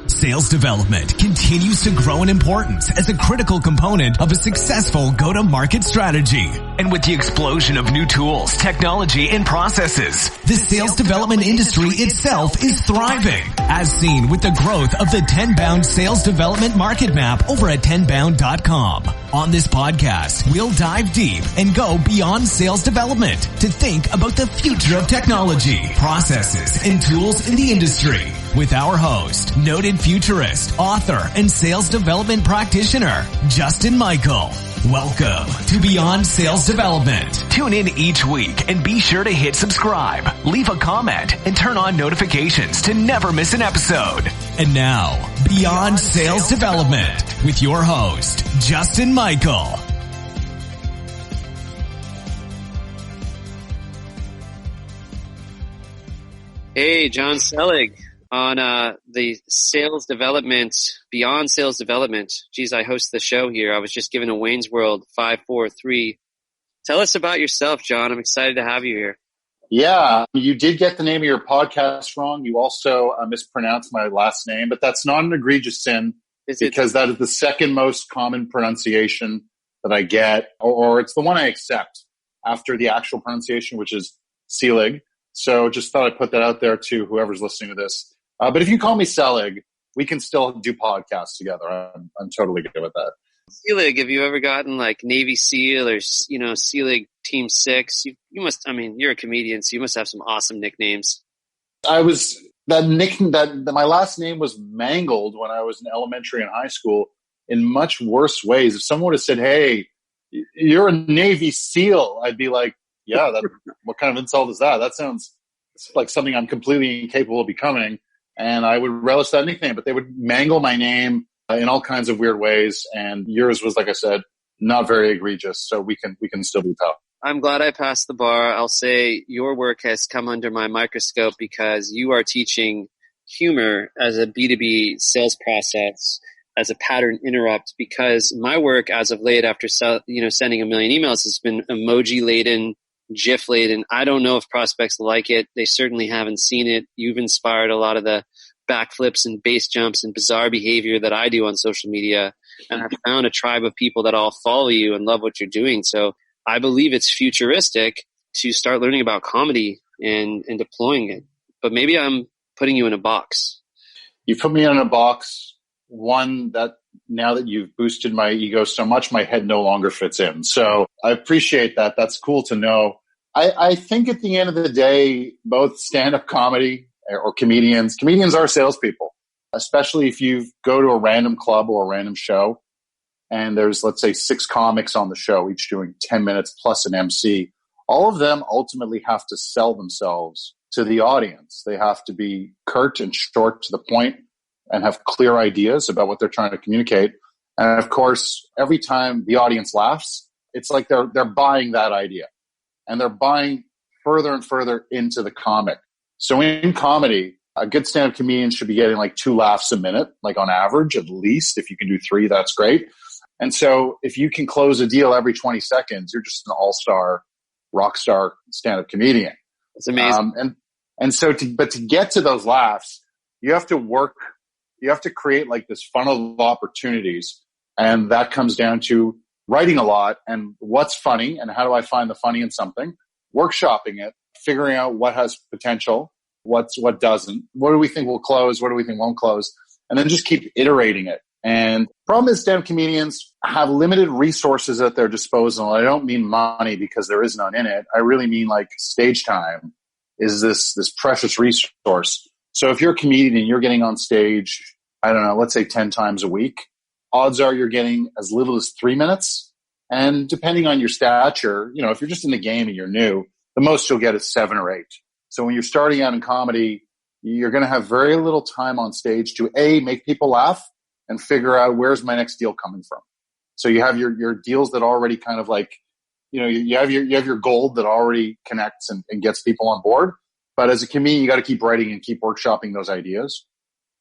Sales development continues to grow in importance as a critical component of a successful go-to-market strategy. And with the explosion of new tools, technology, and processes, the sales development industry itself is thriving, as seen with the growth of the Tenbound sales development market map over at tenbound.com. On this podcast, we'll dive deep and go beyond sales development to think about the future of technology, processes, and tools in the industry with our host, noted futurist, author, and sales development practitioner, Justin Michael. Welcome to Beyond Sales Development. Tune in each week and be sure to hit subscribe, leave a comment, and turn on notifications to never miss an episode. And now, Beyond Sales Development with your host, Justin Michael. Hey, John Selig on the sales development, Beyond Sales Development. Geez, I host the show here. I was just given a Wayne's World 543. Tell us about yourself, John. I'm excited to have you here. Yeah, you did get the name of your podcast wrong. You also mispronounced my last name, but that's not an egregious sin because that is the second most common pronunciation that I get, or it's the one I accept after the actual pronunciation, which is Selig. So just thought I'd put that out there to whoever's listening to this. But if you call me Selig, we can still do podcasts together. I'm totally good with that. Selig, have you ever gotten like Navy SEAL or, Selig Team 6? You must, you're a comedian, so you must have some awesome nicknames. My last name was mangled when I was in elementary and high school in much worse ways. If someone would have said, hey, you're a Navy SEAL, I'd be like, yeah, what kind of insult is that? That sounds like something I'm completely incapable of becoming. And I would relish that nickname, but they would mangle my name in all kinds of weird ways. And yours was, like I said, not very egregious. So we can still be pal. I'm glad I passed the bar. I'll say your work has come under my microscope because you are teaching humor as a B2B sales process, as a pattern interrupt, because my work as of late after, sending a million emails has been emoji laden, GIF laden. I don't know if prospects like it. They certainly haven't seen it. You've inspired a lot of the backflips and base jumps and bizarre behavior that I do on social media. And I've found a tribe of people that all follow you and love what you're doing. So I believe it's futuristic to start learning about comedy and deploying it. But maybe I'm putting you in a box. You put me in a box, one that now that you've boosted my ego so much, my head no longer fits in. So I appreciate that. That's cool to know. I think at the end of the day, both stand-up comedy or comedians are salespeople, especially if you go to a random club or a random show and there's, let's say, 6 comics on the show, each doing 10 minutes plus an MC. All of them ultimately have to sell themselves to the audience. They have to be curt and short to the point and have clear ideas about what they're trying to communicate. And of course, every time the audience laughs, it's like they're buying that idea. And they're buying further and further into the comic. So in comedy, a good stand-up comedian should be getting like 2 laughs a minute, like on average, at least. If you can do 3, that's great. And so if you can close a deal every 20 seconds, you're just an all-star, rock star stand-up comedian. It's amazing. But to get to those laughs, you have to work, you have to create like this funnel of opportunities. And that comes down to writing a lot and what's funny and how do I find the funny in something, workshopping it, figuring out what has potential, what doesn't, what do we think will close, what do we think won't close, and then just keep iterating it. And the problem is stand-up comedians have limited resources at their disposal. I don't mean money because there is none in it. I really mean like stage time is this precious resource. So if you're a comedian and you're getting on stage, I don't know, let's say 10 times a week, odds are you're getting as little as 3 minutes. And depending on your stature, if you're just in the game and you're new, the most you'll get is 7 or 8. So when you're starting out in comedy, you're going to have very little time on stage to make people laugh and figure out where's my next deal coming from. So you have your deals that already kind of like, you have your gold that already connects and gets people on board. But as a comedian, you got to keep writing and keep workshopping those ideas.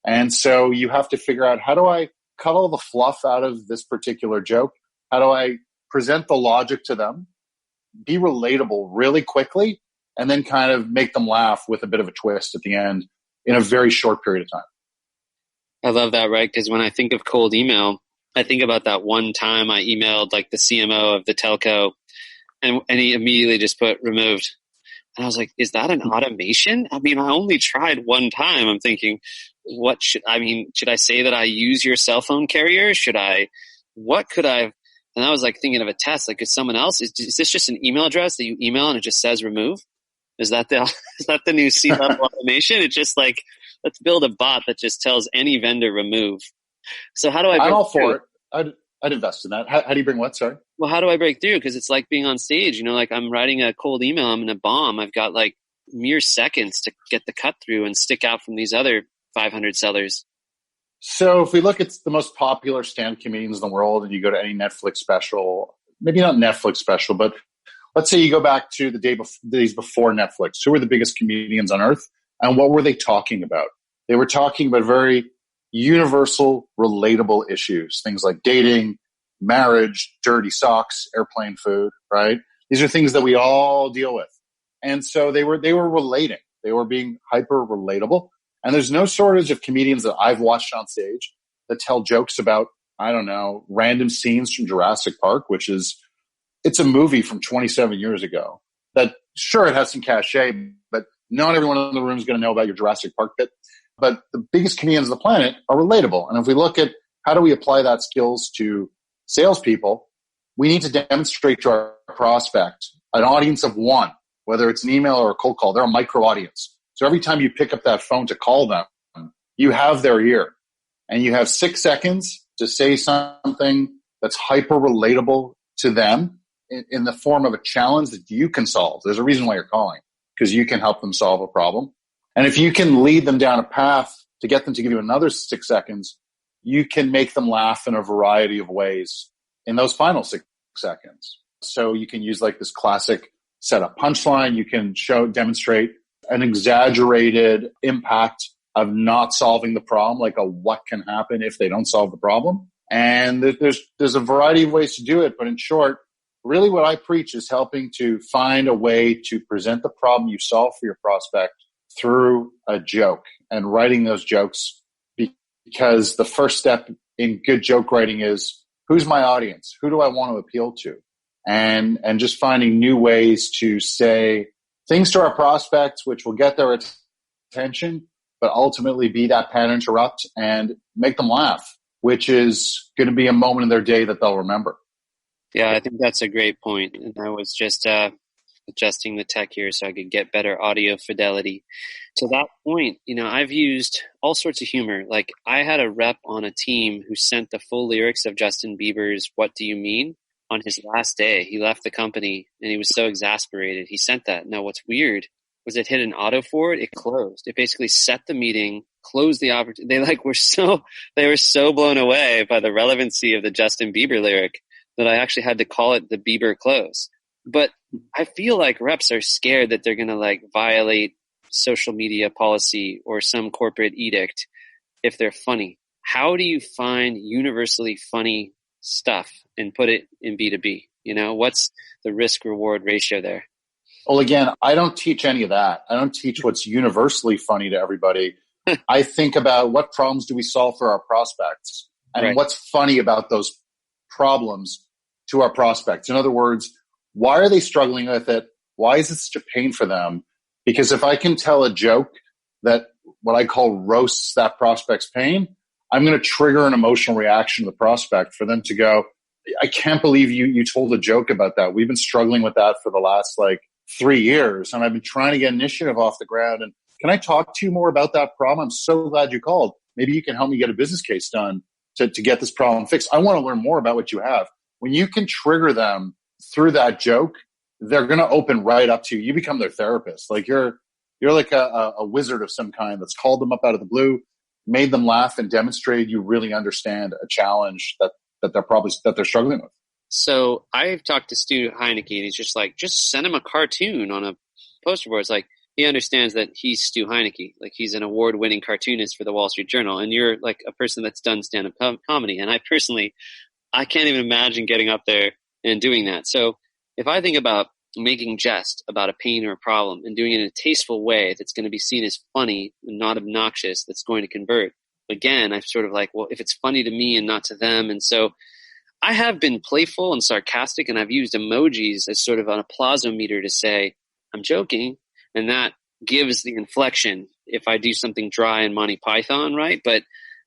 And so you have to figure out, how do I cut all the fluff out of this particular joke? How do I present the logic to them, be relatable really quickly, and then kind of make them laugh with a bit of a twist at the end in a very short period of time? I love that, right? Because when I think of cold email, I think about that one time I emailed like the CMO of the telco and he immediately just put removed. And I was like, is that an automation? I mean, I only tried one time. I'm thinking, should I say that I use your cell phone carrier? What could I, and I was like thinking of a test, like, is someone else, is this just an email address that you email and it just says remove? Is that the new C-level automation? It's just like, let's build a bot that just tells any vendor remove. So how do I break I'm all through? for it. I'd invest in that. How do you bring what? Sorry. Well, how do I break through? Because it's like being on stage, like I'm writing a cold email, I'm in a bomb. I've got like mere seconds to get the cut through and stick out from these other 500 sellers. So if we look at the most popular stand-up comedians in the world and you go to any Netflix special, maybe not Netflix special, but let's say you go back to the days before Netflix. Who were the biggest comedians on earth? And what were they talking about? They were talking about very universal, relatable issues, things like dating, marriage, dirty socks, airplane food, right? These are things that we all deal with. And so they were relating. They were being hyper relatable. And there's no shortage of comedians that I've watched on stage that tell jokes about, I don't know, random scenes from Jurassic Park, it's a movie from 27 years ago that sure, it has some cachet, but not everyone in the room is going to know about your Jurassic Park bit. But the biggest comedians on the planet are relatable. And if we look at how do we apply that skills to salespeople, we need to demonstrate to our prospect an audience of one, whether it's an email or a cold call. They're a micro audience. So every time you pick up that phone to call them, you have their ear and you have 6 seconds to say something that's hyper relatable to them in the form of a challenge that you can solve. There's a reason why you're calling, because you can help them solve a problem. And if you can lead them down a path to get them to give you another 6 seconds, you can make them laugh in a variety of ways in those final 6 seconds. So you can use like this classic setup punchline. You can demonstrate an exaggerated impact of not solving the problem, like what can happen if they don't solve the problem. And there's a variety of ways to do it. But in short, really what I preach is helping to find a way to present the problem you solve for your prospect through a joke and writing those jokes, because the first step in good joke writing is, who's my audience? Who do I want to appeal to? And just finding new ways to say things to our prospects, which will get their attention, but ultimately be that pattern interrupt and make them laugh, which is going to be a moment in their day that they'll remember. Yeah, I think that's a great point. And I was just adjusting the tech here so I could get better audio fidelity. To that point, I've used all sorts of humor. Like I had a rep on a team who sent the full lyrics of Justin Bieber's "What Do You Mean?" on his last day. He left the company and he was so exasperated. He sent that. Now, what's weird was it hit an auto forward. It closed. It basically set the meeting, closed the opportunity. They were so blown away by the relevancy of the Justin Bieber lyric that I actually had to call it the Bieber close. But I feel like reps are scared that they're going to violate social media policy or some corporate edict if they're funny. How do you find universally funny stuff and put it in B2B? What's the risk reward ratio there? Well, again, I don't teach any of that. I don't teach what's universally funny to everybody. I think about what problems do we solve for our prospects and right. What's funny about those problems to our prospects. In other words, why are they struggling with it? Why is it such a pain for them? Because if I can tell a joke that what I call roasts that prospect's pain, I'm going to trigger an emotional reaction to the prospect for them to go, I can't believe you told a joke about that. We've been struggling with that for the last 3 years, and I've been trying to get initiative off the ground. And can I talk to you more about that problem? I'm so glad you called. Maybe you can help me get a business case done to get this problem fixed. I want to learn more about what you have. When you can trigger them through that joke, they're going to open right up to you. You become their therapist. You're like a wizard of some kind that's called them up out of the blue, made them laugh, and demonstrated you really understand a challenge that they're struggling with. So I've talked to Stu Heineke, and he's just just send him a cartoon on a poster board. It's he understands that he's Stu Heineke. He's an award-winning cartoonist for the Wall Street Journal, and you're a person that's done stand-up comedy. And I can't even imagine getting up there and doing that. So if I think about making jest about a pain or a problem and doing it in a tasteful way that's going to be seen as funny and not obnoxious, that's going to convert, again, I'm sort of like, well, if it's funny to me and not to them. And so I have been playful and sarcastic, and I've used emojis as sort of an applausometer to say, I'm joking. And that gives the inflection if I do something dry and Monty Python, right? But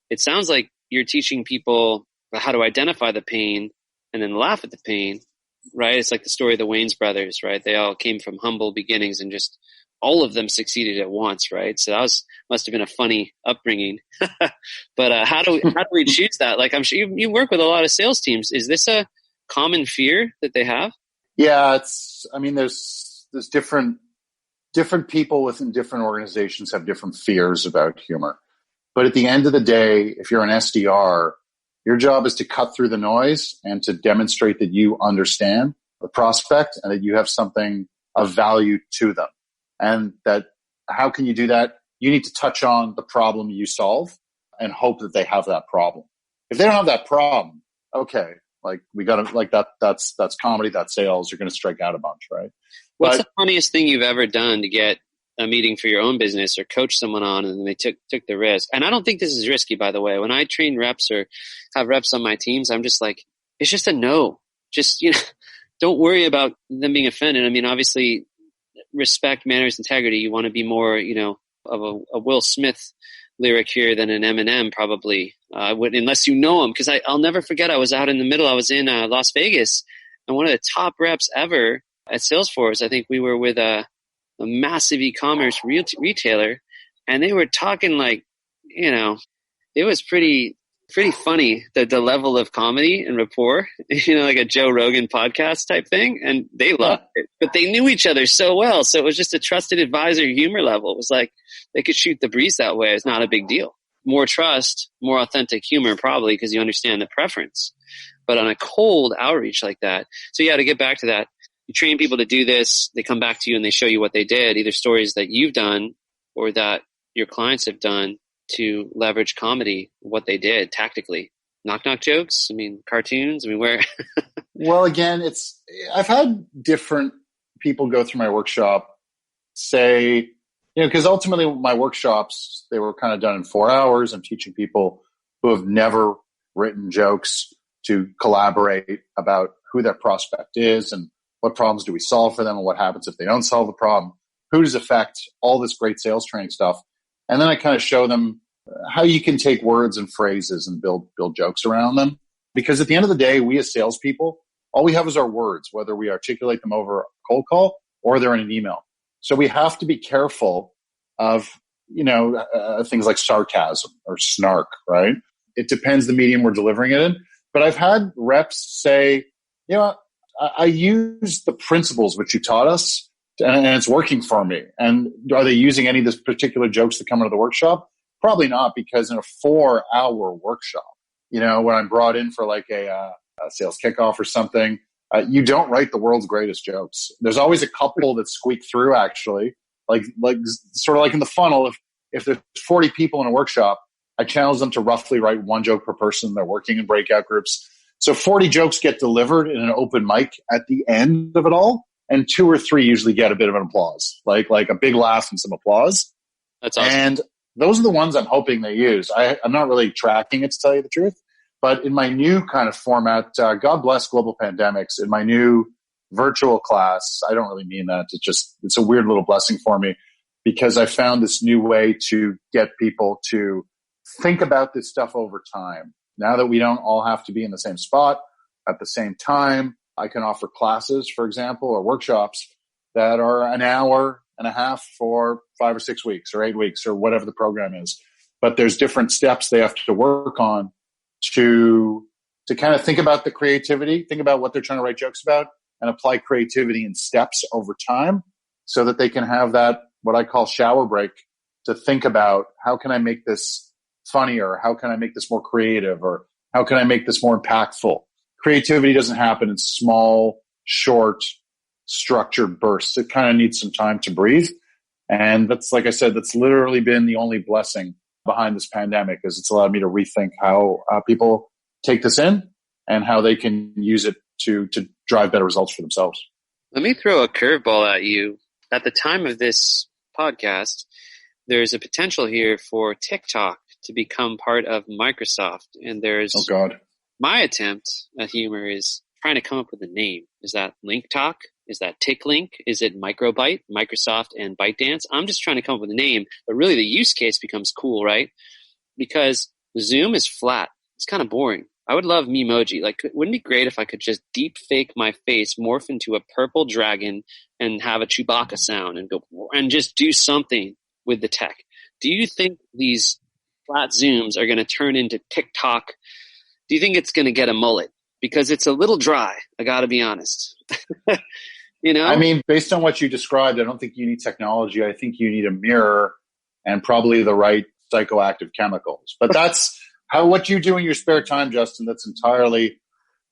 it sounds like you're teaching people how to identify the pain and then laugh at the pain, right? It's like the story of the Wayans brothers, right? They all came from humble beginnings and just all of them succeeded at once, right? So that must have been a funny upbringing. But how do we choose that? Like, I'm sure you work with a lot of sales teams. Is this a common fear that they have? Yeah, there's different people within different organizations have different fears about humor. But at the end of the day, if you're an SDR, your job is to cut through the noise and to demonstrate that you understand the prospect and that you have something of value to them. And that, how can you do that? You need to touch on the problem you solve and hope that they have that problem. If they don't have that problem, okay, like we got to, like that's comedy, that's sales. You're going to strike out a bunch, right? What's the funniest thing you've ever done to get a meeting for your own business or coach someone on and they took the risk? And I don't think this is risky, by the way. When I train reps or have reps on my teams, I'm just like, it's just a no. Just, don't worry about them being offended. I mean, obviously, respect, manners, integrity. You want to be more, of a Will Smith lyric here than an Eminem probably, unless you know him. Because I'll never forget, I was out in the middle. I was in Las Vegas, and one of the top reps ever at Salesforce, I think we were with a massive e-commerce retailer, and they were talking like, it was pretty funny, the level of comedy and rapport, like a Joe Rogan podcast type thing. And they loved it, but they knew each other so well. So it was just a trusted advisor humor level. It was like they could shoot the breeze that way. It's not a big deal. More trust, more authentic humor, probably because you understand the preference. But on a cold outreach like that. So yeah, to get back to that, you train people to do this. They come back to you and they show you what they did, either stories that you've done or that your clients have done to leverage comedy, what they did tactically. Knock jokes. I mean, cartoons. I mean, where? Well, again, I've had different people go through my workshop say, because ultimately my workshops, they were kind of done in 4 hours. I'm teaching people who have never written jokes to collaborate about who their prospect is and what problems do we solve for them and what happens if they don't solve the problem, who does it affect, all this great sales training stuff. And then I kind of show them how you can take words and phrases and build jokes around them. Because at the end of the day, we as salespeople, all we have is our words, whether we articulate them over a cold call or they're in an email. So we have to be careful of, things like sarcasm or snark, right? It depends the medium we're delivering it in. But I've had reps say, I use the principles which you taught us and it's working for me. And are they using any of these particular jokes that come out of the workshop? Probably not, because in a 4-hour workshop, when I'm brought in for like a sales kickoff or something, you don't write the world's greatest jokes. There's always a couple that squeak through, actually, like sort of like in the funnel. If there's 40 people in a workshop, I challenge them to roughly write one joke per person. They're working in breakout groups. So 40 jokes get delivered in an open mic at the end of it all. And 2 or 3 usually get a bit of an applause, like a big laugh and some applause. That's awesome. And those are the ones I'm hoping they use. I'm not really tracking it, to tell you the truth. But in my new kind of format, God bless global pandemics, in my new virtual class, I don't really mean that. It's a weird little blessing for me, because I found this new way to get people to think about this stuff over time. Now that we don't all have to be in the same spot at the same time, I can offer classes, for example, or workshops that are an hour and a half for 5 or 6 weeks or 8 weeks or whatever the program is. But there's different steps they have to work on to kind of think about the creativity, think about what they're trying to write jokes about, and apply creativity in steps over time so that they can have that, what I call shower break, to think about how can I make this funnier? How can I make this more creative? Or how can I make this more impactful? Creativity doesn't happen in small, short, structured bursts. It kind of needs some time to breathe. And that's, like I said, that's literally been the only blessing behind this pandemic, is it's allowed me to rethink how people take this in and how they can use it to drive better results for themselves. Let me throw a curveball at you. At the time of this podcast, there's a potential here for TikTok to become part of Microsoft. And there's Oh God. my attempt at humor is trying to come up with a name. Is that Link Talk? Is that TickLink? Is it Microbyte, Microsoft and ByteDance? I'm just trying to come up with a name, but really the use case becomes cool, right? Because Zoom is flat. It's kind of boring. I would love Memoji. Like, wouldn't it be great if I could just deep fake my face, morph into a purple dragon and have a Chewbacca sound and go and just do something with the tech? Do you think these flat Zooms are going to turn into TikTok? Do you think it's going to get a mullet? Because it's a little dry. I got to be honest. You know? I mean, based on what you described, I don't think you need technology. I think you need a mirror and probably the right psychoactive chemicals. But that's what you do in your spare time, Justin. That's entirely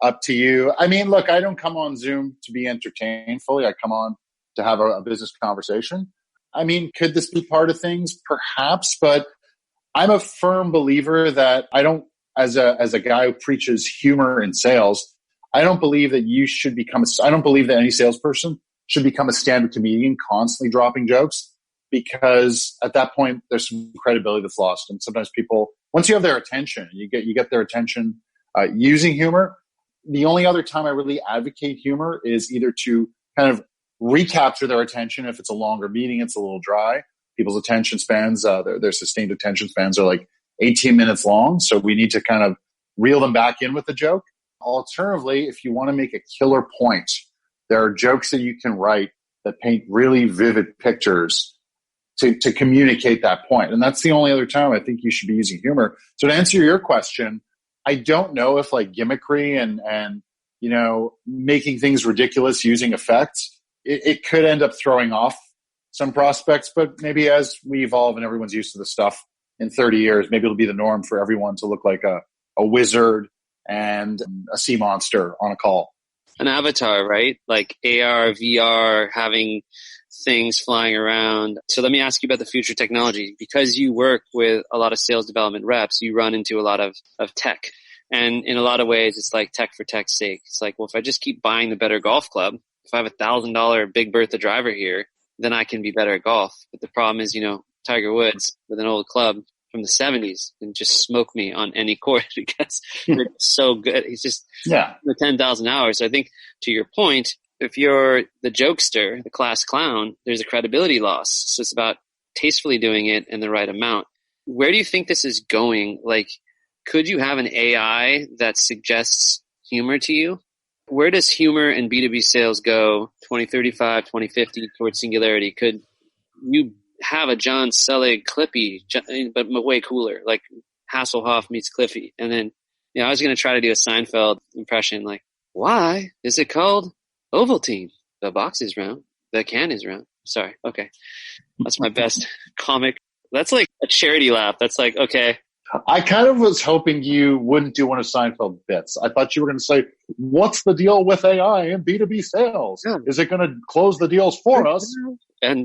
up to you. I mean, look, I don't come on Zoom to be entertained fully. I come on to have a business conversation. I mean, could this be part of things? Perhaps, but I'm a firm believer that I don't, as a guy who preaches humor in sales, I don't believe that you should I don't believe that any salesperson should become a stand-up comedian constantly dropping jokes, because at that point there's some credibility that's lost. And sometimes people, once you have their attention, you get their attention using humor. The only other time I really advocate humor is either to kind of recapture their attention. If it's a longer meeting, it's a little dry. People's attention spans, their sustained attention spans are like 18 minutes long. So we need to kind of reel them back in with the joke. Alternatively, if you want to make a killer point, there are jokes that you can write that paint really vivid pictures to communicate that point. And that's the only other time I think you should be using humor. So to answer your question, I don't know if like gimmickry and you know, making things ridiculous using effects, it could end up throwing off some prospects, but maybe as we evolve and everyone's used to the stuff in 30 years, maybe it'll be the norm for everyone to look like a wizard and a sea monster on a call. An avatar, right? Like AR, VR, having things flying around. So let me ask you about the future technology. Because you work with a lot of sales development reps, you run into a lot of tech. And in a lot of ways, it's like tech for tech's sake. It's like, well, if I just keep buying the better golf club, if I have $1,000 Big Bertha driver here, then I can be better at golf. But the problem is, you know, Tiger Woods with an old club from the 70s and just smoke me on any course because they're so good. He's just the 10,000 hours. So I think to your point, if you're the jokester, the class clown, there's a credibility loss. So it's about tastefully doing it in the right amount. Where do you think this is going? Like, could you have an AI that suggests humor to you? Where does humor in B2B sales go 2035, 2050 towards singularity? Could you have a John Selig Clippy, but way cooler, like Hasselhoff meets Cliffy? And then, you know, I was going to try to do a Seinfeld impression, like, why is it called Ovaltine? The box is round, the can is round. Sorry. Okay. That's my best comic. That's like a charity laugh. That's like, okay. I kind of was hoping you wouldn't do one of Seinfeld bits. I thought you were going to say, what's the deal with AI and B2B sales? Yeah. Is it going to close the deals for us?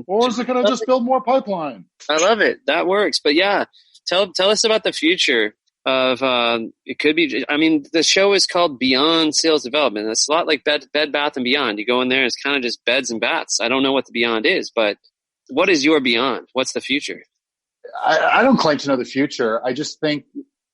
Or is it going to just build more pipeline? I love it. That works. But yeah, tell us about the future of, it could be, I mean, the show is called Beyond Sales Development. It's a lot like Bed Bath & Beyond. You go in there, it's kind of just beds and bats. I don't know what the Beyond is, but what is your Beyond? What's the future? I don't claim to know the future. I just think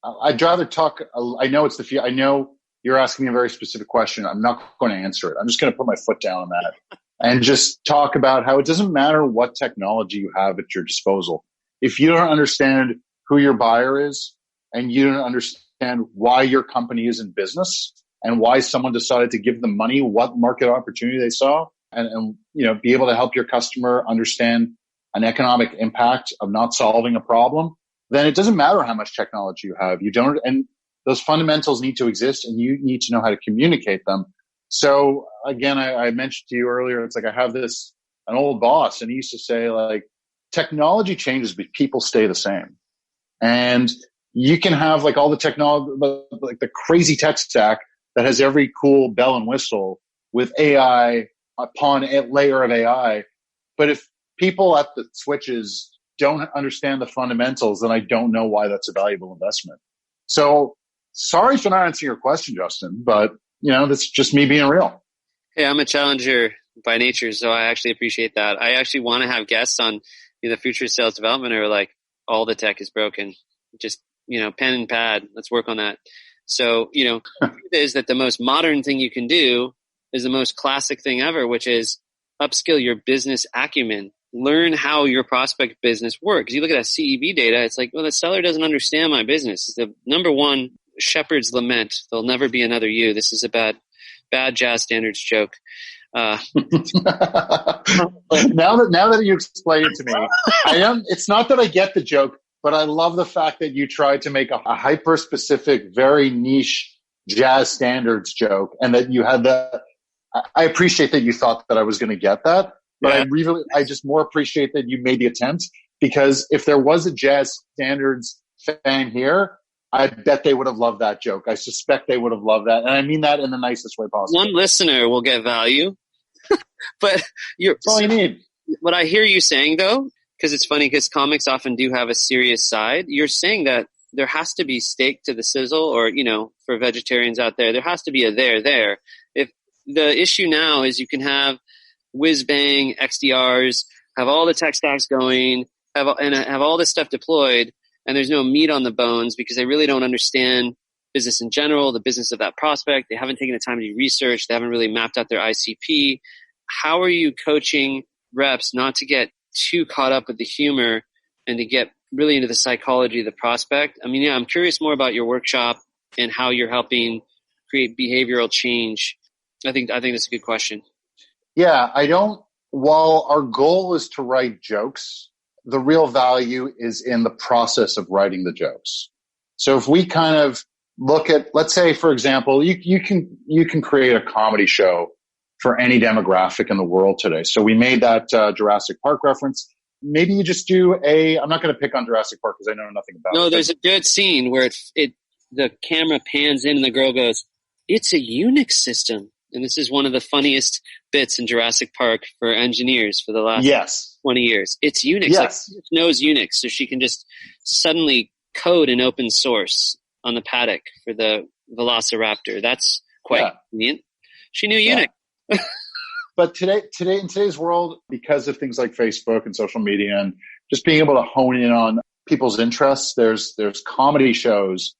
I'd rather talk. I know it's the future. I know you're asking me a very specific question. I'm not going to answer it. I'm just going to put my foot down on that and just talk about how it doesn't matter what technology you have at your disposal. If you don't understand who your buyer is and you don't understand why your company is in business and why someone decided to give them money, what market opportunity they saw, and you know, be able to help your customer understand an economic impact of not solving a problem, then it doesn't matter how much technology you have. You don't, and those fundamentals need to exist and you need to know how to communicate them. So again, I mentioned to you earlier, it's like I have an old boss and he used to say like, technology changes, but people stay the same. And you can have like all the technology, like the crazy tech stack that has every cool bell and whistle with AI upon a layer of AI. But if people at the switches don't understand the fundamentals, then I don't know why that's a valuable investment. So sorry for not answering your question, Justin, but you know, that's just me being real. Hey, I'm a challenger by nature, so I actually appreciate that. I actually want to have guests on the future of sales development or like all the tech is broken. Just, pen and pad. Let's work on that. So, the truth is that the most modern thing you can do is the most classic thing ever, which is upskill your business acumen. Learn how your prospect business works. You look at that CEB data, it's like, well, the seller doesn't understand my business. It's the number one shepherd's lament. There'll never be another you. This is a bad jazz standards joke. Now that you explain it to me, it's not that I get the joke, but I love the fact that you tried to make a hyper specific, very niche jazz standards joke, and that you had I appreciate that you thought that I was going to get that. But yeah. I just more appreciate that you made the attempt, because if there was a jazz standards fan here, I bet they would have loved that joke. I suspect they would have loved that. And I mean that in the nicest way possible. One listener will get value, but that's all you need. What I hear you saying, though, because it's funny, because comics often do have a serious side. You're saying that there has to be steak to the sizzle, or, for vegetarians out there has to be a there. If the issue now is you can have whiz-bang XDRs, have all the tech stacks going, have all this stuff deployed, and there's no meat on the bones because they really don't understand business in general, the business of that prospect. They haven't taken the time to do research. They haven't really mapped out their ICP. How are you coaching reps not to get too caught up with the humor and to get really into the psychology of the prospect? I mean, I'm curious more about your workshop and how you're helping create behavioral change. I think that's a good question. Yeah, while our goal is to write jokes, the real value is in the process of writing the jokes. So if we kind of look at, let's say, for example, you can create a comedy show for any demographic in the world today. So we made that Jurassic Park reference. Maybe you just do I'm not going to pick on Jurassic Park because I know nothing about it. No, there's a good scene where the camera pans in and the girl goes, "It's a Unix system." And this is one of the funniest bits in Jurassic Park for engineers for the last 20 years. It's Unix. Yes. Like, she knows Unix, so she can just suddenly code in open source on the paddock for the Velociraptor. That's quite convenient. She knew Unix. But today, in today's world, because of things like Facebook and social media and just being able to hone in on people's interests, there's comedy shows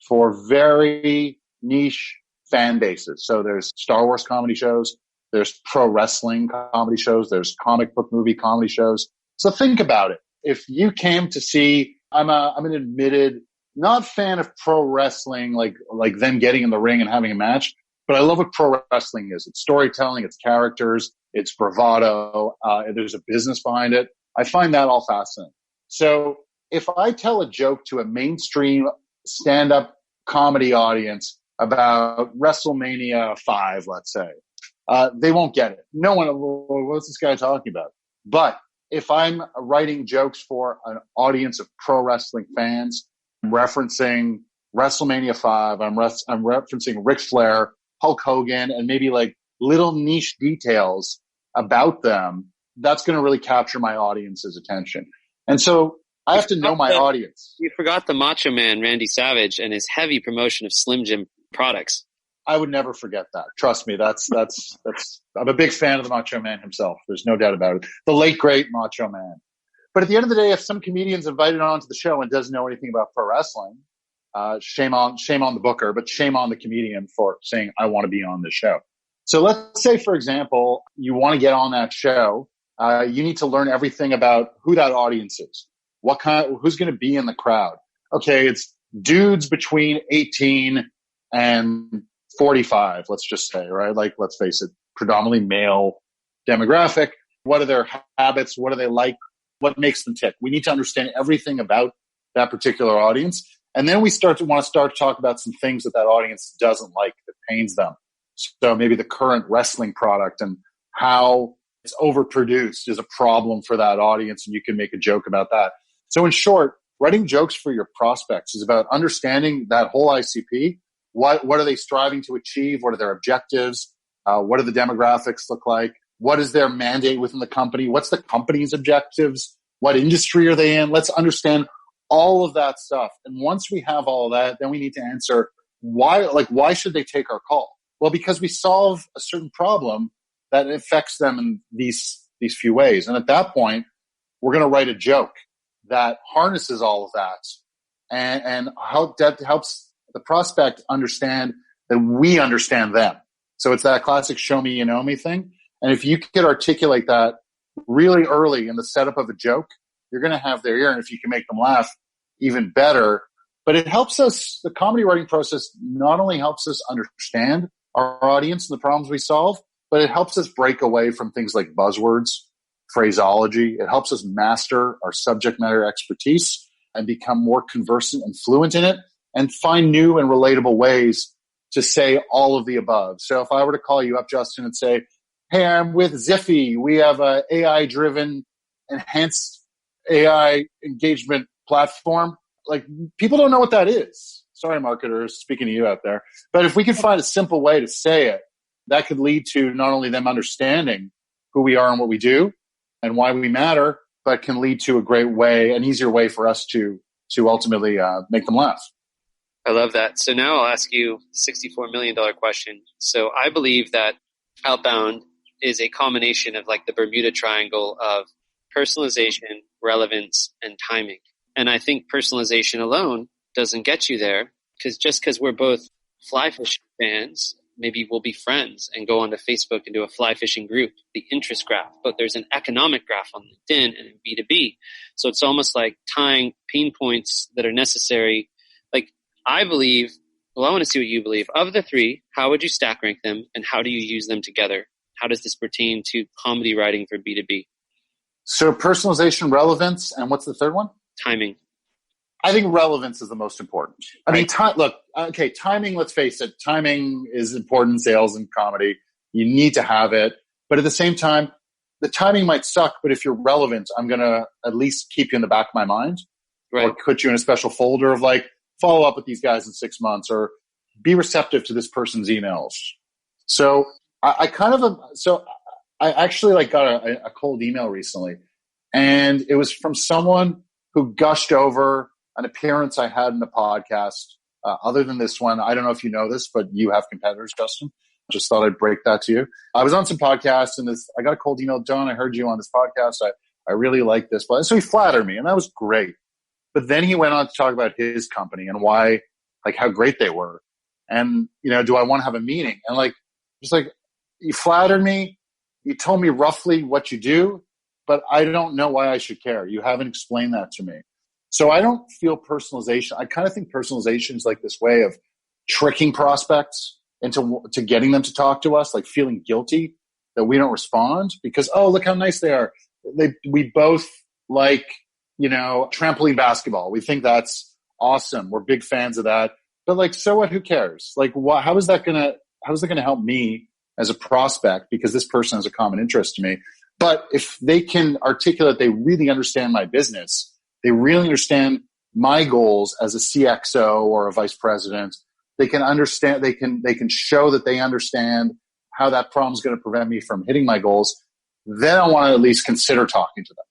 for very niche fan bases. So there's Star Wars comedy shows, there's pro wrestling comedy shows, there's comic book movie comedy shows. So think about it. If you came to see, I'm an admitted not fan of pro wrestling, like them getting in the ring and having a match, but I love what pro wrestling is. It's storytelling, it's characters, it's bravado. There's a business behind it. I find that all fascinating. So if I tell a joke to a mainstream stand-up comedy audience about WrestleMania 5, let's say, they won't get it. No one, what's this guy talking about? But if I'm writing jokes for an audience of pro wrestling fans, I'm referencing WrestleMania 5, I'm referencing Ric Flair, Hulk Hogan, and maybe like little niche details about them, that's going to really capture my audience's attention. And so I have to know my audience. You forgot the Macho Man, Randy Savage, and his heavy promotion of Slim Jim products. I would never forget that. Trust me, that's. I'm a big fan of the Macho Man himself. There's no doubt about it. The late great Macho Man. But at the end of the day, if some comedian's invited onto the show and doesn't know anything about pro wrestling, shame on the booker, but shame on the comedian for saying, I want to be on this show. So let's say, for example, you want to get on that show. You need to learn everything about who that audience is. Who's going to be in the crowd? Okay, it's dudes between 18 and 45, let's just say, right? Like, let's face it, predominantly male demographic. What are their habits? What do they like? What makes them tick? We need to understand everything about that particular audience. And then we want to talk about some things that audience doesn't like, that pains them. So maybe the current wrestling product and how it's overproduced is a problem for that audience, and you can make a joke about that. So in short, writing jokes for your prospects is about understanding that whole ICP. What are they striving to achieve? What are their objectives? What do the demographics look like? What is their mandate within the company? What's the company's objectives? What industry are they in? Let's understand all of that stuff. And once we have all of that, then we need to answer why should they take our call? Well, because we solve a certain problem that affects them in these few ways. And at that point, we're going to write a joke that harnesses all of that and that helps the prospect understand that we understand them. So it's that classic show me, you know me thing. And if you could articulate that really early in the setup of a joke, you're going to have their ear. And if you can make them laugh, even better. But it helps us, the comedy writing process not only helps us understand our audience and the problems we solve, but it helps us break away from things like buzzwords, phraseology. It helps us master our subject matter expertise and become more conversant and fluent in it and find new and relatable ways to say all of the above. So if I were to call you up, Justin, and say, hey, I'm with Ziffy. We have a AI-driven enhanced AI engagement platform. Like, people don't know what that is. Sorry, marketers, speaking to you out there. But if we could find a simple way to say it, that could lead to not only them understanding who we are and what we do and why we matter, but can lead to a great way, an easier way for us to ultimately make them laugh. I love that. So now I'll ask you the $64 million question. So I believe that Outbound is a combination of like the Bermuda Triangle of personalization, relevance, and timing. And I think personalization alone doesn't get you there, because we're both fly fishing fans, maybe we'll be friends and go onto Facebook and do a fly fishing group, the interest graph. But there's an economic graph on LinkedIn and in B2B. So it's almost like tying pain points that are necessary. Like, I believe, well, I want to see what you believe. Of the three, how would you stack rank them and how do you use them together? How does this pertain to comedy writing for B2B? So personalization, relevance, and what's the third one? Timing. I think relevance is the most important. I mean, timing, let's face it, timing is important in sales and comedy. You need to have it. But at the same time, the timing might suck, but if you're relevant, I'm going to at least keep you in the back of my mind. Right. Or put you in a special folder of like, follow up with these guys in 6 months or be receptive to this person's emails. So I actually like got a cold email recently, and it was from someone who gushed over an appearance I had in the podcast. Other than this one, I don't know if you know this, but you have competitors, Justin. Just thought I'd break that to you. I was on some podcasts, and I got a cold email. John, I heard you on this podcast. I really like this. So he flattered me, and that was great. But then he went on to talk about his company and why, like, how great they were. And, do I want to have a meeting? And you flattered me. You told me roughly what you do, but I don't know why I should care. You haven't explained that to me. So I don't feel personalization. I kind of think personalization is like this way of tricking prospects into getting them to talk to us, like feeling guilty that we don't respond because, oh, look how nice they are. We both like, trampoline basketball. We think that's awesome. We're big fans of that. But like, so what? Who cares? Like, how is that gonna help me as a prospect? Because this person has a common interest to me. But if they can articulate, they really understand my business. They really understand my goals as a CXO or a vice president. They can understand. They can show that they understand how that problem is going to prevent me from hitting my goals. Then I want to at least consider talking to them.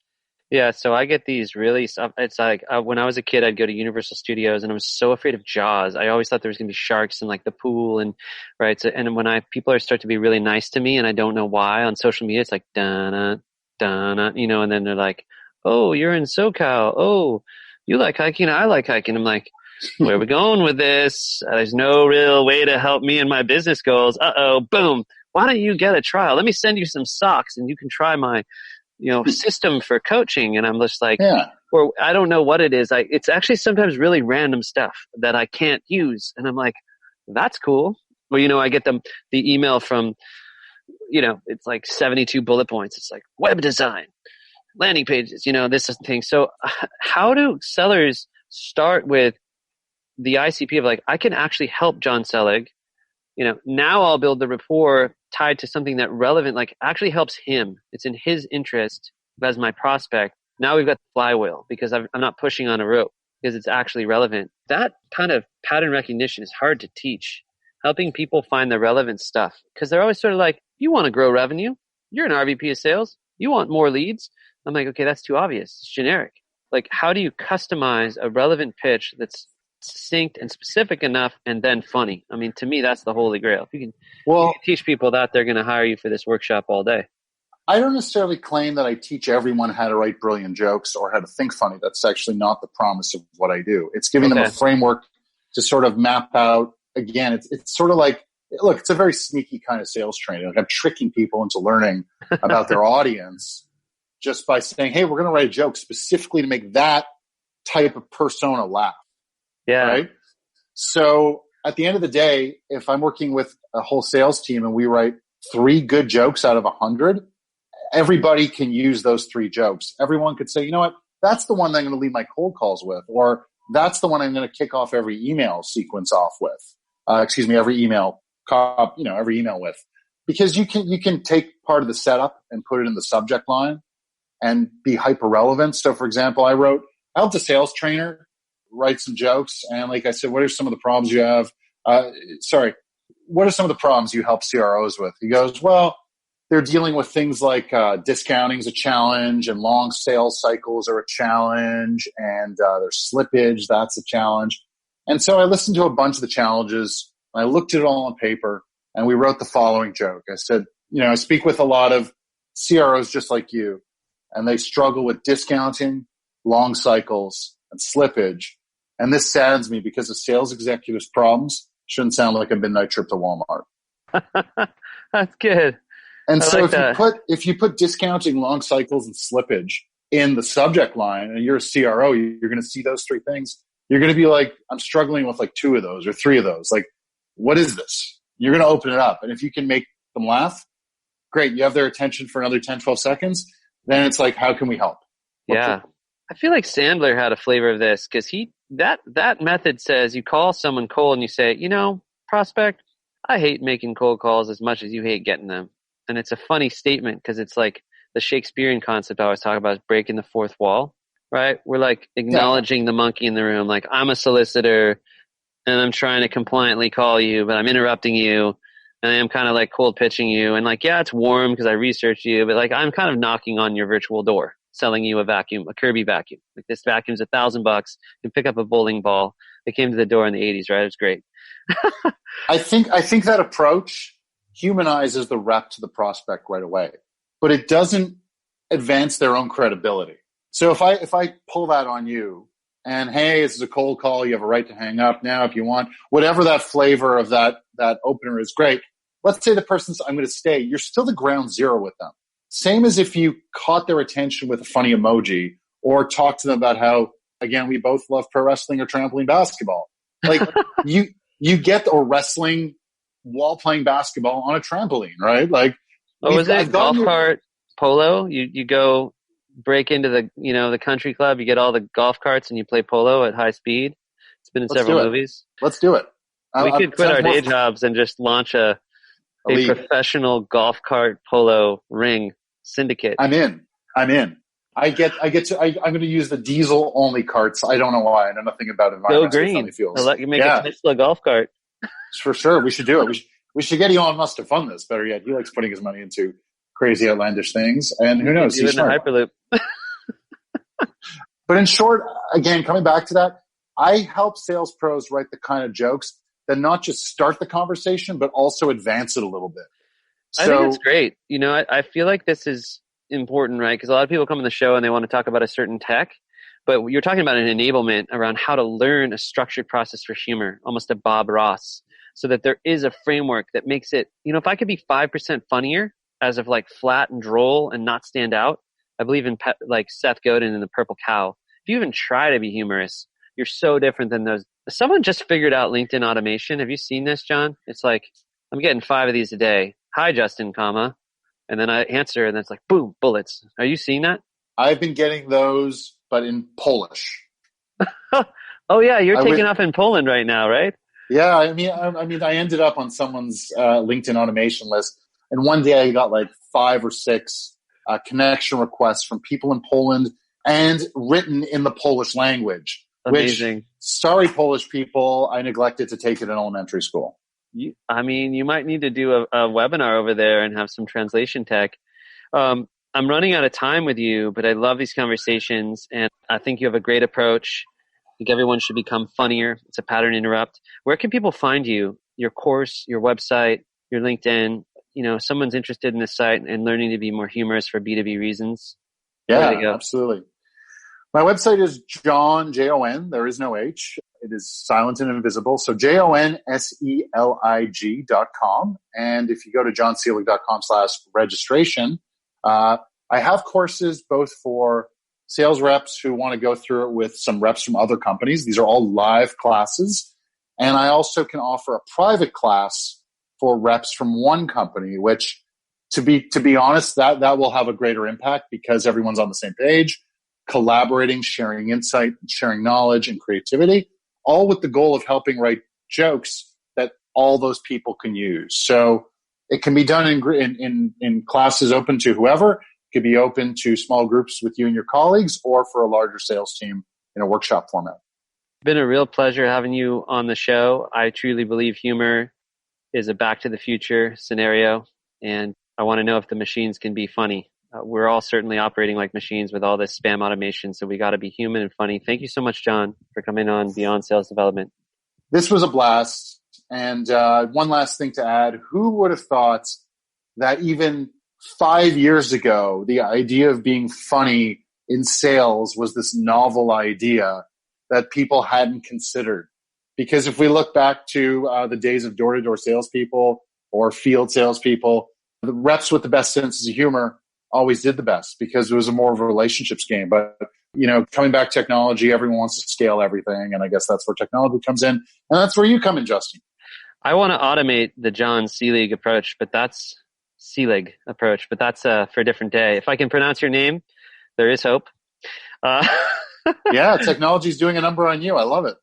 Yeah, so I get these really, it's like when I was a kid, I'd go to Universal Studios and I was so afraid of Jaws. I always thought there was going to be sharks in like the pool and right. So, and when people start to be really nice to me and I don't know why on social media, it's like, dana, dana, and then they're like, oh, you're in SoCal. Oh, you like hiking. I like hiking. I'm like, where are we going with this? There's no real way to help me in my business goals. Boom. Why don't you get a trial? Let me send you some socks and you can try my system for coaching. And I'm just like, or I don't know what it is. It's actually sometimes really random stuff that I can't use. And I'm like, that's cool. Well, I get the email from, it's like 72 bullet points. It's like web design, landing pages, this thing. So how do sellers start with the ICP of like, I can actually help John Selig. Now I'll build the rapport tied to something that relevant, like actually helps him. It's in his interest as my prospect. Now we've got the flywheel because I'm not pushing on a rope because it's actually relevant. That kind of pattern recognition is hard to teach, helping people find the relevant stuff because they're always sort of like, you want to grow revenue. You're an RVP of sales. You want more leads. I'm like, okay, that's too obvious. It's generic. Like, how do you customize a relevant pitch that's succinct and specific enough and then funny? I mean, to me, that's the holy grail. If you can teach people that, they're going to hire you for this workshop all day. I don't necessarily claim that I teach everyone how to write brilliant jokes or how to think funny. That's actually not the promise of what I do. It's giving them a framework to sort of map out. Again, it's sort of like, look, it's a very sneaky kind of sales training. Like I'm tricking people into learning about their audience just by saying, hey, we're going to write a joke specifically to make that type of persona laugh. Yeah. Right? So at the end of the day, if I'm working with a whole sales team and we write 3 good jokes out of 100, everybody can use those 3 jokes. Everyone could say, you know what, that's the one that I'm going to leave my cold calls with, or that's the one I'm going to kick off every email sequence off with. Every email with. Because you can take part of the setup and put it in the subject line and be hyper relevant. So for example, I helped a sales trainer write some jokes, and like I said, what are some of the problems you have? What are some of the problems you help CROs with? He goes, well, they're dealing with things like discounting is a challenge, and long sales cycles are a challenge, and there's slippage, that's a challenge. And so I listened to a bunch of the challenges, and I looked at it all on paper, and we wrote the following joke. I said, I speak with a lot of CROs just like you, and they struggle with discounting, long cycles, and slippage. And this saddens me because a sales executive's problems shouldn't sound like a midnight trip to Walmart. That's good. And so if you put discounting, long cycles, and slippage in the subject line, and you're a CRO, you're going to see those 3 things. You're going to be like, I'm struggling with like 2 of those or 3 of those. Like, what is this? You're going to open it up. And if you can make them laugh, great. You have their attention for another 10, 12 seconds. Then it's like, how can we help? I feel like Sandler had a flavor of this because that method says you call someone cold and you say, prospect, I hate making cold calls as much as you hate getting them. And it's a funny statement because it's like the Shakespearean concept I always talk about is breaking the 4th wall, right? We're like acknowledging the monkey in the room. Like, I'm a solicitor and I'm trying to compliantly call you, but I'm interrupting you. And I'm kind of like cold pitching you. And like, yeah, it's warm because I researched you, but like, I'm kind of knocking on your virtual door, selling you a vacuum, a Kirby vacuum. Like, this vacuum's $1,000. You can pick up a bowling ball. It came to the door in the 80s, right? It was great. I think that approach humanizes the rep to the prospect right away, but it doesn't advance their own credibility. So if I pull that on you and, hey, this is a cold call, you have a right to hang up now if you want, whatever that flavor of that opener is, great. Let's say the person's, I'm going to stay. You're still the ground zero with them. Same as if you caught their attention with a funny emoji or talked to them about how, again, we both love pro wrestling or trampoline basketball. Like you get, or wrestling while playing basketball on a trampoline, right? Like, was it golf cart polo? You go break into the country club, you get all the golf carts and you play polo at high speed. It's been in several movies. Let's do it. We could quit our day jobs and just launch a professional golf cart polo ring syndicate. I'm in. I'm going to use the diesel only carts. I don't know why. I know nothing about environmental friendly fuels. I'll let you make a Tesla golf cart. For sure. We should do it. We should get Elon Musk to fund this. Better yet, he likes putting his money into crazy, outlandish things. And who knows? He's in the Hyperloop. But in short, again, coming back to that, I help sales pros write the kind of jokes that not just start the conversation, but also advance it a little bit. I think it's great. I feel like this is important, right? Because a lot of people come on the show and they want to talk about a certain tech, but you're talking about an enablement around how to learn a structured process for humor, almost a Bob Ross, so that there is a framework that makes it, if I could be 5% funnier as of like flat and droll and not stand out, I believe in like Seth Godin and the Purple Cow. If you even try to be humorous, you're so different than those. Someone just figured out LinkedIn automation. Have you seen this, John? It's like, I'm getting 5 of these a day. Hi, Justin, comma. And then I answer and it's like, boom, bullets. Are you seeing that? I've been getting those, but in Polish. Oh yeah. You're taking off in Poland right now, right? Yeah. I mean, I ended up on someone's LinkedIn automation list, and one day I got like 5 or 6 connection requests from people in Poland and written in the Polish language. Amazing. Which, sorry, Polish people, I neglected to take it in elementary school. You might need to do a webinar over there and have some translation tech. I'm running out of time with you, but I love these conversations, and I think you have a great approach. I think everyone should become funnier. It's a pattern interrupt. Where can people find you? Your course, your website, your LinkedIn? someone's interested in this site and learning to be more humorous for B2B reasons, where Yeah, do they go? absolutely. My website is John, Jon, there is no H. It is silent and invisible. So JONSELIG.com. And if you go to johnselig.com/registration, I have courses both for sales reps who want to go through it with some reps from other companies. These are all live classes. And I also can offer a private class for reps from one company, which to be honest, that will have a greater impact because everyone's on the same page, collaborating, sharing insight, sharing knowledge and creativity, all with the goal of helping write jokes that all those people can use. So it can be done in classes open to whoever. It could be open to small groups with you and your colleagues or for a larger sales team in a workshop format. It's been a real pleasure having you on the show. I truly believe humor is a back to the future scenario, and I want to know if the machines can be funny. We're all certainly operating like machines with all this spam automation, so we got to be human and funny. Thank you so much, John, for coming on Beyond Sales Development. This was a blast. And one last thing to add, who would have thought that even 5 years ago, the idea of being funny in sales was this novel idea that people hadn't considered? Because if we look back to the days of door-to-door salespeople or field salespeople, the reps with the best senses of humor always did the best because it was more of a relationships game. But, coming back technology, everyone wants to scale everything. And I guess that's where technology comes in. And that's where you come in, Justin. I want to automate the John Selig approach, but that's for a different day. If I can pronounce your name, there is hope. Yeah, technology is doing a number on you. I love it.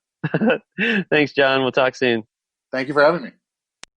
Thanks, John. We'll talk soon. Thank you for having me.